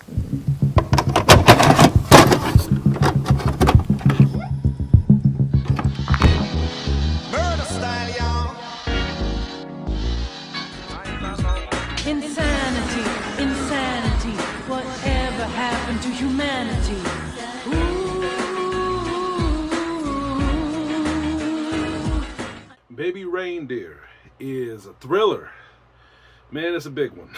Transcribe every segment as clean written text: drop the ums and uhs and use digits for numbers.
Murder style, y'all. Insanity, insanity, whatever happened to humanity? Ooh. Baby Reindeer is a thriller. Man, it's a big one.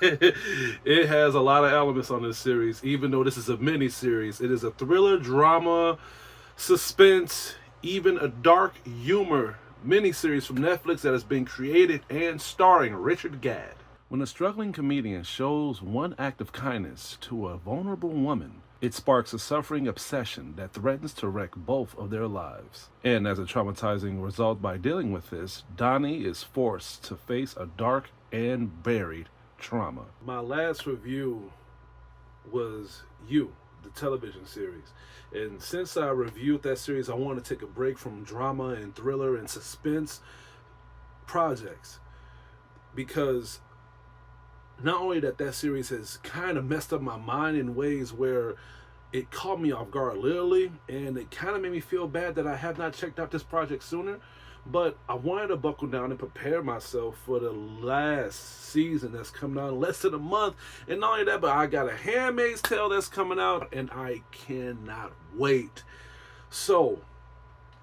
It has a lot of elements on this series, even though this is a mini series. It is a thriller, drama, suspense, even a dark humor miniseries from Netflix that has been created and starring Richard Gadd. When a struggling comedian shows one act of kindness to a vulnerable woman, it sparks a suffering obsession that threatens to wreck both of their lives. And as a traumatizing result by dealing with this, Donnie is forced to face a dark and buried trauma. My last review was You, the television series. And since I reviewed that series, I want to take a break from drama and thriller and suspense projects, because not only that series has kind of messed up my mind in ways where it caught me off guard literally, and it kind of made me feel bad that I have not checked out this project sooner, but I wanted to buckle down and prepare myself for the last season that's coming out in less than a month. And not only that, but I got a Handmaid's Tale that's coming out, and I cannot wait. So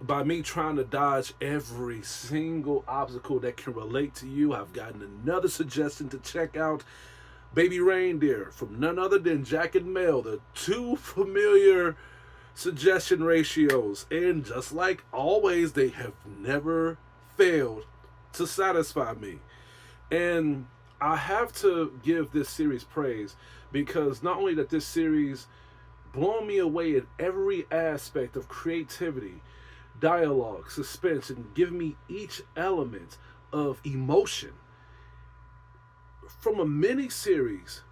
by me trying to dodge every single obstacle that can relate to you, I've gotten another suggestion to check out Baby Reindeer from none other than Jack and Mel, the two familiar suggestion ratios. And just like always, they have never failed to satisfy me. And I have to give this series praise, because not only that this series blown me away in every aspect of creativity, dialogue, suspense, and give me each element of emotion from a mini series.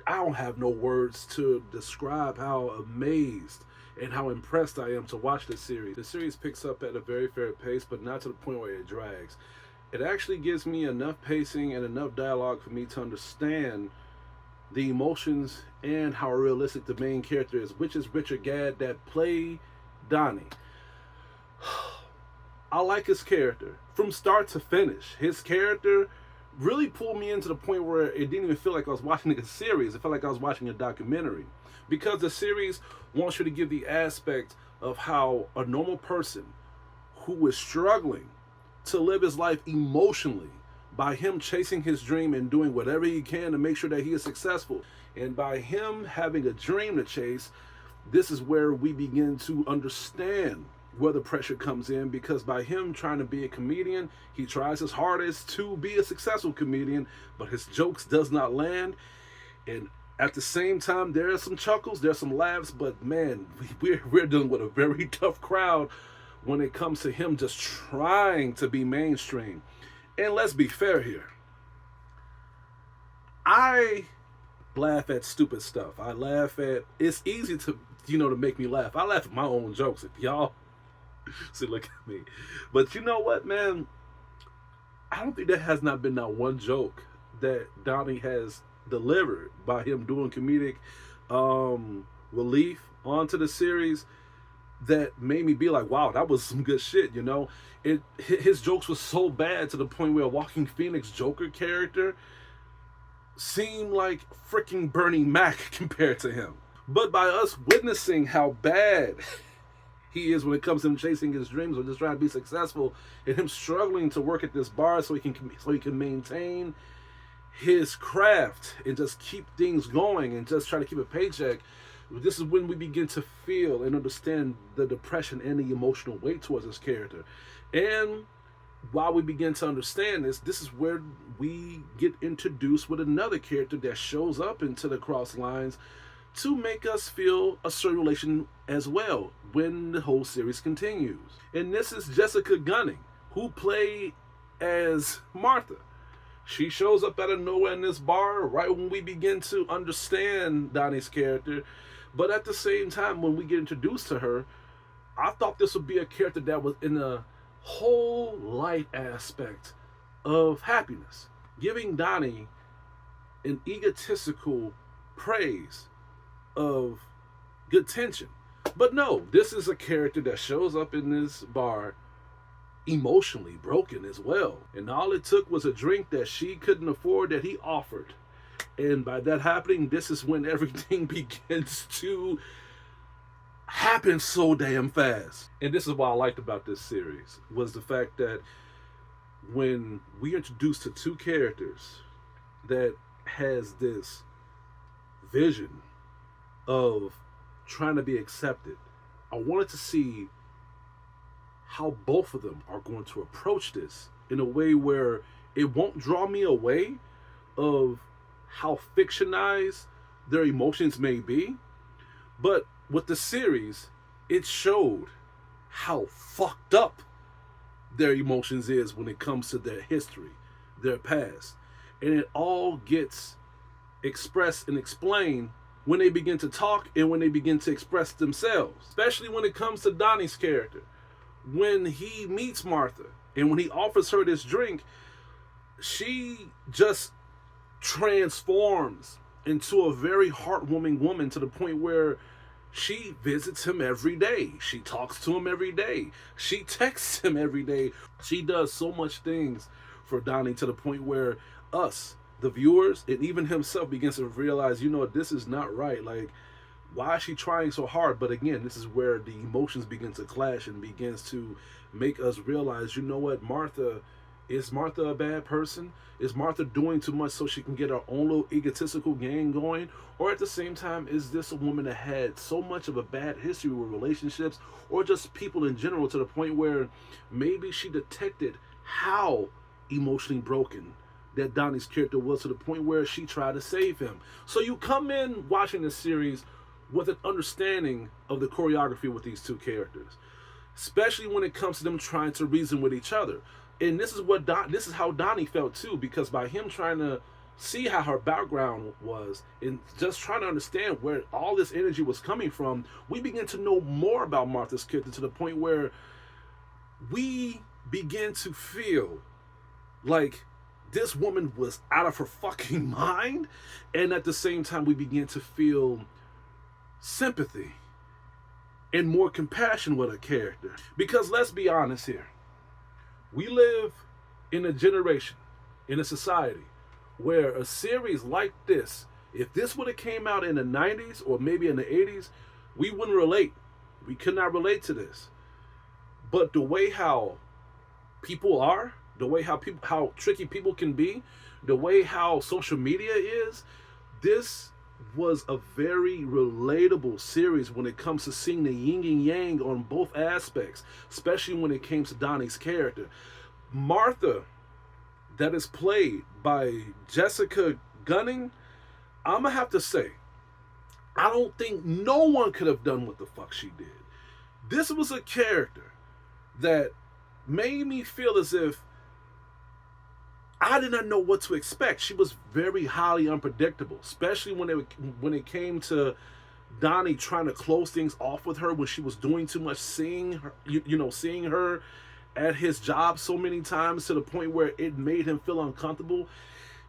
I don't have no words to describe how amazed and how impressed I am to watch this series. The series picks up at a very fair pace, but not to the point where it drags. It actually gives me enough pacing and enough dialogue for me to understand the emotions and how realistic the main character is, which is Richard Gadd that played Donnie. I like his character from start to finish. His character really pulled me into the point where it didn't even feel like I was watching a series. It felt like I was watching a documentary, because the series wants you to give the aspect of how a normal person who is struggling to live his life emotionally, by him chasing his dream and doing whatever he can to make sure that he is successful, and by him having a dream to chase, this is where we begin to understand where the pressure comes in, because by him trying to be a comedian, he tries his hardest to be a successful comedian, but his jokes does not land. And at the same time, there are some chuckles, there's some laughs, but man, we're dealing with a very tough crowd when it comes to him just trying to be mainstream. And let's be fair here, I laugh at stupid stuff. I laugh at, it's easy to, to make me laugh. I laugh at my own jokes. If y'all see, look at me. But you know what, man? I don't think there has not been not one joke that Donnie has delivered by him doing comedic relief onto the series that made me be like, wow, that was some good shit, His jokes were so bad to the point where a Walking Phoenix Joker character seemed like freaking Bernie Mac compared to him. But by us witnessing how bad he is when it comes to him chasing his dreams or just trying to be successful, and him struggling to work at this bar so he can maintain his craft and just keep things going and just try to keep a paycheck, this is when we begin to feel and understand the depression and the emotional weight towards this character. And while we begin to understand this is where we get introduced with another character that shows up into the cross lines to make us feel a certain relation as well when the whole series continues. And this is Jessica Gunning, who played as Martha. She shows up out of nowhere in this bar right when we begin to understand Donnie's character. But at the same time, when we get introduced to her, I thought this would be a character that was in a whole light aspect of happiness, giving Donnie an egotistical praise of good tension. But no, this is a character that shows up in this bar emotionally broken as well. And all it took was a drink that she couldn't afford that he offered. And by that happening, this is when everything begins to happen so damn fast. And this is what I liked about this series, was the fact that when we introduced to two characters that has this vision of trying to be accepted, I wanted to see how both of them are going to approach this in a way where it won't draw me away of how fictionized their emotions may be. But with the series, it showed how fucked up their emotions is when it comes to their history, their past. And it all gets expressed and explained when they begin to talk and when they begin to express themselves. Especially when it comes to Donnie's character. When he meets Martha and when he offers her this drink, she just transforms into a very heartwarming woman to the point where she visits him every day. She talks to him every day. She texts him every day. She does so much things for Donnie to the point where us, the viewers, and even himself begins to realize, you know, this is not right. Like, why is she trying so hard? But again, this is where the emotions begin to clash and begins to make us realize, you know what, is Martha a bad person? Is Martha doing too much so she can get her own little egotistical game going? Or at the same time, is this a woman that had so much of a bad history with relationships or just people in general to the point where maybe she detected how emotionally broken that Donnie's character was to the point where she tried to save him? So you come in watching this series with an understanding of the choreography with these two characters, especially when it comes to them trying to reason with each other. And this is how Donnie felt too, because by him trying to see how her background was and just trying to understand where all this energy was coming from, we begin to know more about Martha's character to the point where we begin to feel like this woman was out of her fucking mind. And at the same time, we begin to feel sympathy and more compassion with a character. Because let's be honest here. We live in a generation, in a society, where a series like this, if this would have came out in the 90s or maybe in the 80s, we wouldn't relate. We could not relate to this. But the way how people are, the way how tricky people can be, the way how social media is, this was a very relatable series when it comes to seeing the yin and yang on both aspects, especially when it came to Donnie's character. Martha, that is played by Jessica Gunning, I'm gonna have to say, I don't think no one could have done what the fuck she did. This was a character that made me feel as if I did not know what to expect. She was very highly unpredictable, especially when it came to Donnie trying to close things off with her when she was doing too much, seeing her, seeing her at his job so many times to the point where it made him feel uncomfortable.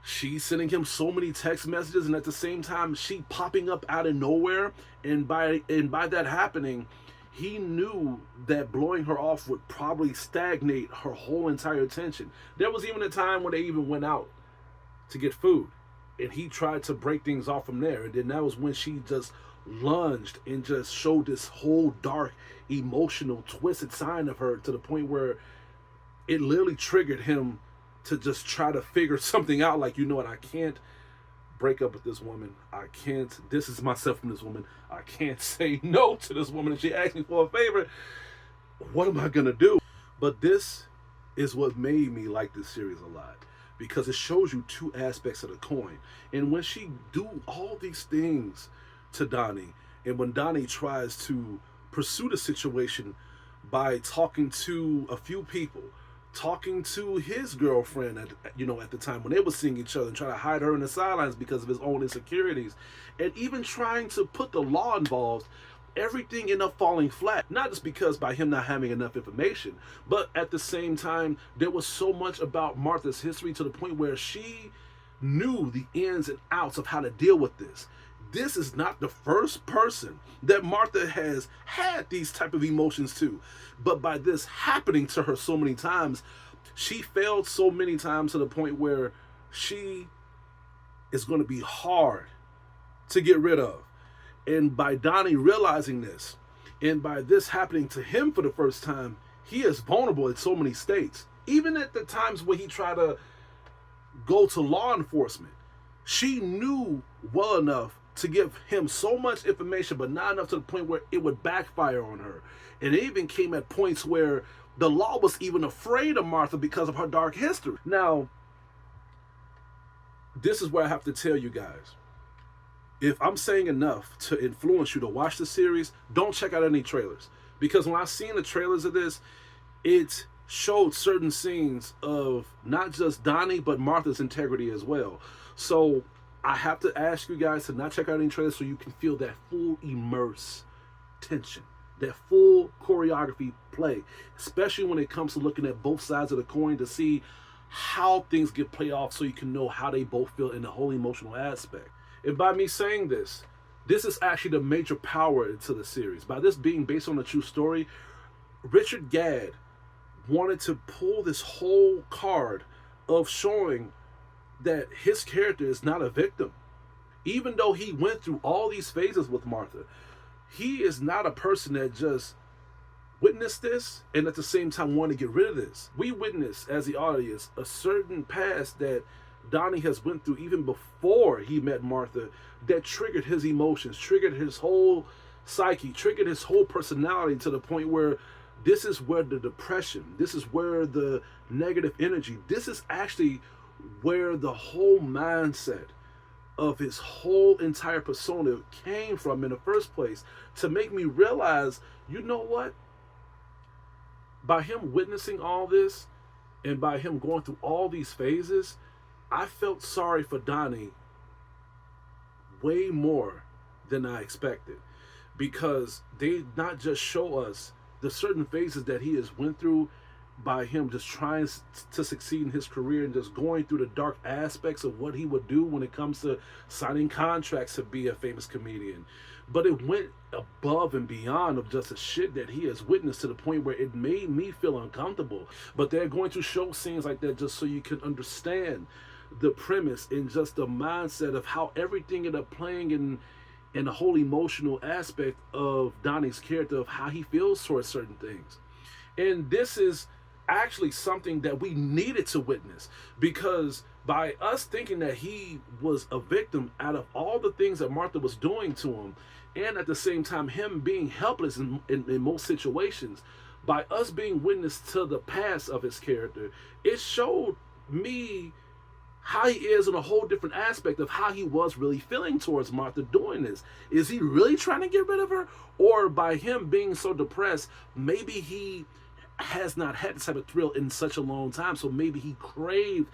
She's sending him so many text messages, and at the same time, she popping up out of nowhere. And by that happening, he knew that blowing her off would probably stagnate her whole entire attention. There was even a time when they even went out to get food, and he tried to break things off from there. And then that was when she just lunged and just showed this whole dark, emotional, twisted side of her to the point where it literally triggered him to just try to figure something out. Like, you know what, I can't break up with this woman. I can't distance myself from this woman. I can't say no to this woman. If she asks me for a favor, what am I gonna do? But this is what made me like this series a lot, because it shows you two aspects of the coin. And when she do all these things to Donnie, and when Donnie tries to pursue the situation by talking to a few people, talking to his girlfriend at the time when they were seeing each other, and trying to hide her in the sidelines because of his own insecurities, and even trying to put the law involved, everything ended up falling flat. Not just because by him not having enough information, but at the same time, there was so much about Martha's history to the point where she knew the ins and outs of how to deal with this. This is not the first person that Martha has had these type of emotions to. But by this happening to her so many times, she failed so many times to the point where she is going to be hard to get rid of. And by Donnie realizing this, and by this happening to him for the first time, he is vulnerable in so many states. Even at the times when he tried to go to law enforcement, she knew well enough to give him so much information, but not enough to the point where it would backfire on her. And it even came at points where the law was even afraid of Martha because of her dark history. Now, this is where I have to tell you guys, if I'm saying enough to influence you to watch the series, don't check out any trailers. Because when I seen the trailers of this, it showed certain scenes of not just Donnie, but Martha's integrity as well. So I have to ask you guys to not check out any trailers so you can feel that full immerse tension, that full choreography play, especially when it comes to looking at both sides of the coin to see how things get played off so you can know how they both feel in the whole emotional aspect. And by me saying this, this is actually the major power into the series. By this being based on a true story, Richard Gadd wanted to pull this whole card of showing that his character is not a victim. Even though he went through all these phases with Martha, he is not a person that just witnessed this and at the same time want to get rid of this. We witness as the audience a certain past that Donnie has went through even before he met Martha that triggered his emotions, triggered his whole psyche, triggered his whole personality to the point where this is where the depression, this is where the negative energy, this is actually where the whole mindset of his whole entire persona came from in the first place, to make me realize, you know what? By him witnessing all this and by him going through all these phases, I felt sorry for Donnie way more than I expected, because they not just show us the certain phases that he has went through by him just trying to succeed in his career and just going through the dark aspects of what he would do when it comes to signing contracts to be a famous comedian. But it went above and beyond of just the shit that he has witnessed to the point where it made me feel uncomfortable. But they're going to show scenes like that just so you can understand the premise and just the mindset of how everything ended up playing in the whole emotional aspect of Donnie's character, of how he feels towards certain things. And this is actually something that we needed to witness, because by us thinking that he was a victim out of all the things that Martha was doing to him, and at the same time him being helpless in most situations, by us being witness to the past of his character, it showed me how he is in a whole different aspect of how he was really feeling towards Martha doing this. Is he really trying to get rid of her? Or by him being so depressed, maybe he has not had this type of thrill in such a long time, so maybe he craved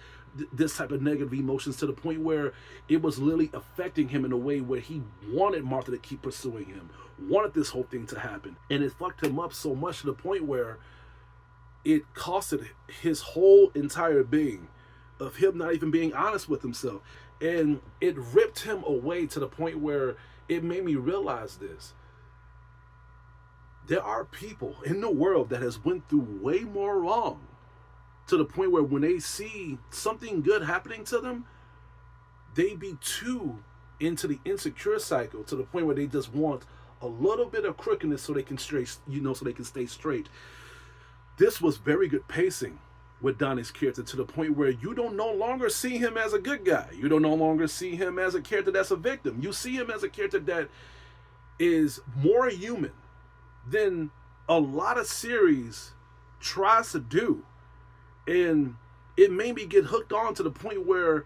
this type of negative emotions to the point where it was literally affecting him in a way where he wanted Martha to keep pursuing him, wanted this whole thing to happen, and it fucked him up so much to the point where it costed his whole entire being, of him not even being honest with himself. And it ripped him away to the point where it made me realize this. There are people in the world that has went through way more wrong to the point where when they see something good happening to them, they be too into the insecure cycle to the point where they just want a little bit of crookedness so they can so they can stay straight. This was very good pacing with Donnie's character to the point where you don't no longer see him as a good guy. You don't no longer see him as a character that's a victim. You see him as a character that is more human than a lot of series tries to do. And it made me get hooked on to the point where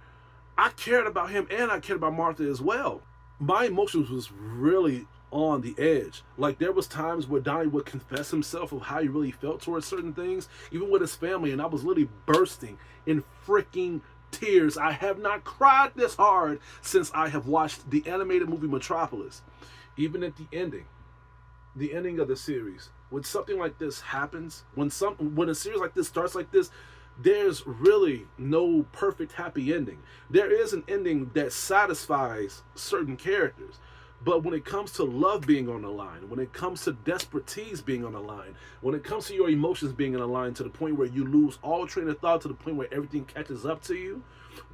I cared about him and I cared about Martha as well. My emotions was really on the edge. Like, there was times where Donnie would confess himself of how he really felt towards certain things, even with his family, and I was literally bursting in freaking tears. I have not cried this hard since I have watched the animated movie Metropolis. Even at the ending of the series, when something like this happens, when a series like this starts like this, there's really no perfect happy ending. There is an ending that satisfies certain characters. But when it comes to love being on the line, when it comes to desperate tease being on the line, when it comes to your emotions being on the line to the point where you lose all train of thought, to the point where everything catches up to you,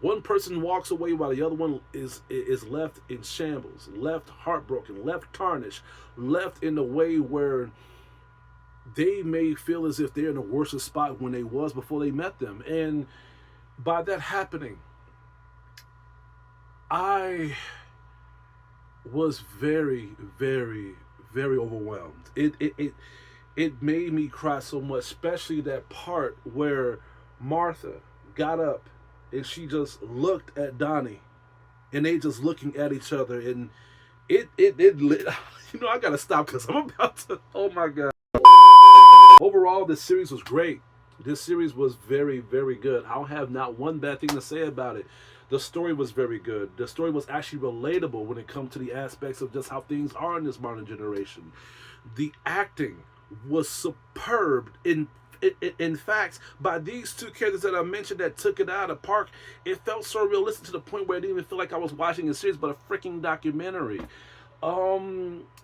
one person walks away while the other one is left in shambles, left heartbroken, left tarnished, left in a way where they may feel as if they're in a worse spot when they was before they met them. And by that happening, I was very, very, very overwhelmed. It made me cry so much, especially that part where Martha got up and she just looked at Donnie, and they just looking at each other, and it lit. You know, I gotta stop because I'm about to. Oh my God. Overall, this series was great. This series was very, very good. I don't have not one bad thing to say about it. The story was very good. The story was actually relatable when it comes to the aspects of just how things are in this modern generation. The acting was superb. In fact, by these two characters that I mentioned that took it out of the park, it felt so realistic to the point where it didn't even feel like I was watching a series but a freaking documentary.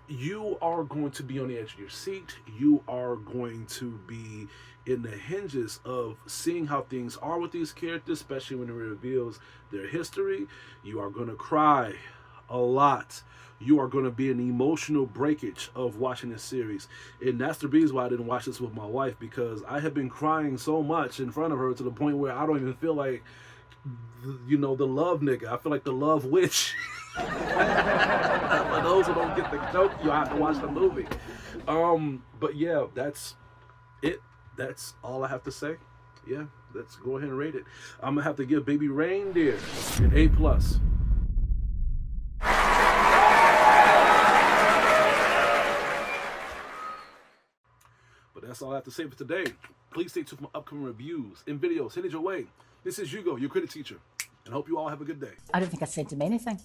You are going to be on the edge of your seat. You are going to be in the hinges of seeing how things are with these characters, especially when it reveals their history. You are going to cry a lot. You are going to be an emotional breakage of watching this series. And that's the reason why I didn't watch this with my wife, because I have been crying so much in front of her to the point where I don't even feel like, you know, the love nigga. I feel like the love witch. For those who don't get the joke, you have to watch the movie. But yeah, that's it. That's all I have to say. Yeah, let's go ahead and rate it. I'm gonna have to give Baby Reindeer an A+. But that's all I have to say for today. Please stay tuned for my upcoming reviews and videos headed your way. This is Hugo, your critic teacher, and hope you all have a good day. I don't think I sent him anything.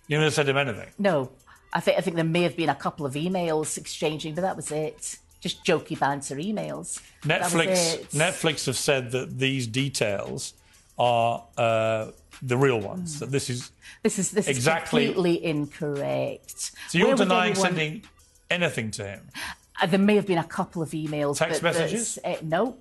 You never sent him anything? No. I think there may have been a couple of emails exchanging, but that was it. Just jokey banter emails. Netflix have said that these details are the real ones. That this is exactly completely incorrect. So you're denying sending anything to him? There may have been a couple of emails. Text messages? No.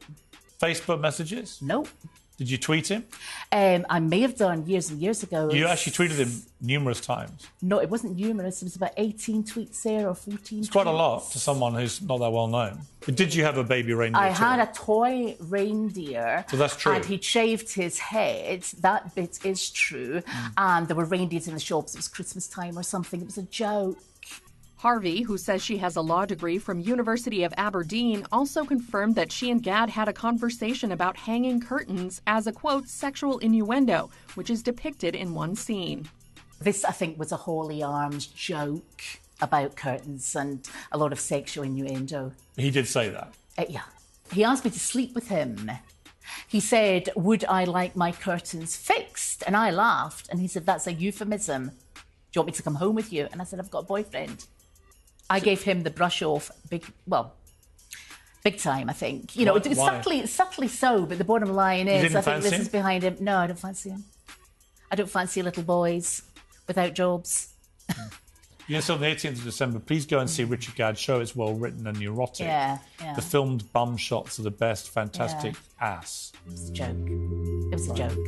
Facebook messages? No. Did you tweet him? I may have done years and years ago. You actually tweeted him numerous times. No, it wasn't numerous. It was about 18 tweets there or 14 It's quite a lot to someone who's not that well known. But did you have a baby reindeer? I had a toy reindeer. So that's true. And he'd shaved his head. That bit is true. And there were reindeers in the shops. It was Christmas time or something. It was a joke. Harvey, who says she has a law degree from University of Aberdeen, also confirmed that she and Gad had a conversation about hanging curtains as a, quote, sexual innuendo, which is depicted in one scene. This, I think, was a holy arms joke about curtains and a lot of sexual innuendo. He did say that? Yeah. He asked me to sleep with him. He said, would I like my curtains fixed? And I laughed. And he said, that's a euphemism. Do you want me to come home with you? And I said, I've got a boyfriend. I gave him the brush off big time, I think. You know, it was subtly so, but the bottom line is, I think this is behind him. No, I don't fancy him. I don't fancy little boys without jobs. Yes, on the 18th of December, please go and see Richard Gadd's show. It's well written and neurotic. Yeah. The filmed bum shots are the best. Fantastic ass. It was a joke. It was a joke.